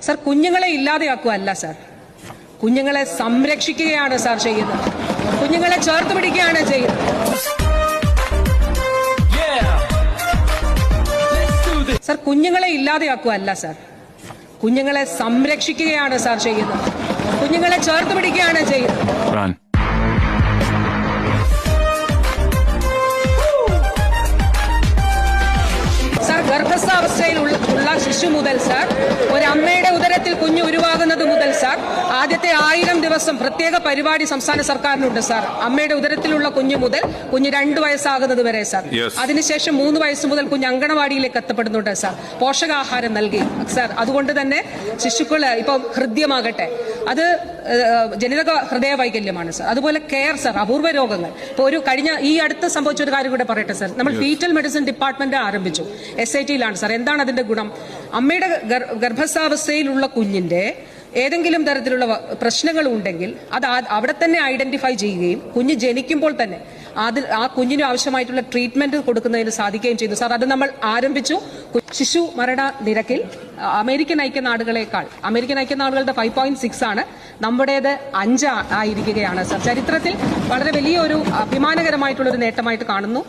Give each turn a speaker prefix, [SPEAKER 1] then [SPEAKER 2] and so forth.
[SPEAKER 1] Sir, കുഞ്ഞുങ്ങളെ ഇല്ലാതെയാക്കുകയല്ല sir, കുഞ്ഞുങ്ങളെ സംരക്ഷിക്കുകയാണ് sir ചെയ്യുന്നത്. കുഞ്ഞുങ്ങളെ ചേർത്ത് പിടിക്കുകയാണ് ചെയ്യുന്നത്. സർ, കുഞ്ഞുങ്ങളെ ഇല്ലാതെയാക്കുകയല്ല സർ, കുഞ്ഞുങ്ങളെ സംരക്ഷിക്കുകയാണ് സർ ചെയ്യുന്നത്. കുഞ്ഞുങ്ങളെ ചേർത്ത് പിടിക്കുകയാണ് ചെയ്യുന്നത്. ഗർഭാവസ്ഥയിലുള്ള ശിശു മുതൽ സാർ, ഒരമ്മയുടെ ഉദരത്തിൽ കുഞ്ഞ് ഉരുവാകുന്നത് മുതൽ സാർ, ആദ്യത്തെ 1000 ദിവസം പ്രത്യേക പരിപാടി സംസ്ഥാന സർക്കാരിനുണ്ട് സാർ. അമ്മയുടെ ഉദരത്തിലുള്ള കുഞ്ഞു മുതൽ കുഞ്ഞ് 2 വയസ്സാകുന്നത് വരെ സാർ. അതിനുശേഷം 3 വയസ്സ് മുതൽ കുഞ്ഞ് അങ്കണവാടിയിലേക്ക് എത്തപ്പെടുന്നുണ്ട് സാർ, പോഷകാഹാരം നൽകി സാർ. അതുകൊണ്ട് തന്നെ ശിശുക്കള് ഇപ്പം ഹൃദ്യമാകട്ടെ, അത് ജനിതക ഹൃദയ വൈകല്യമാണ് സാർ. അതുപോലെ കെയർ സാർ, അപൂർവ രോഗങ്ങൾ. ഇപ്പോൾ ഈ അടുത്ത് സംഭവിച്ച ഒരു കാര്യം കൂടെ പറയട്ടെ സാർ. നമ്മൾ ഫീറ്റൽ മെഡിസിൻ ഡിപ്പാർട്ട്മെന്റ് ആരംഭിച്ചു, SIT-യിലാണ് സാർ. എന്താണ് അതിന്റെ ഗുണം? അമ്മയുടെ ഗർഭാവസ്ഥയിലുള്ള കുഞ്ഞിന്റെ ഏതെങ്കിലും തരത്തിലുള്ള പ്രശ്നങ്ങൾ ഉണ്ടെങ്കിൽ അത് അവിടെ തന്നെ ഐഡന്റിഫൈ ചെയ്യുകയും കുഞ്ഞ് ജനിക്കുമ്പോൾ തന്നെ ആ കുഞ്ഞിന് ആവശ്യമായിട്ടുള്ള ട്രീറ്റ്മെന്റ് കൊടുക്കുന്നതിന് സാധിക്കുകയും ചെയ്തു സാർ. അത് നമ്മൾ ആരംഭിച്ചു. ശിശു മരണ നിരക്കിൽ അമേരിക്കൻ ഐക്യനാടുകളുടെ 5.6 ആണ്, നമ്മുടേത് 5 ആയിരിക്കുകയാണ് സാർ. ചരിത്രത്തിൽ വളരെ വലിയൊരു അഭിമാനകരമായിട്ടുള്ളൊരു നേട്ടമായിട്ട് കാണുന്നു.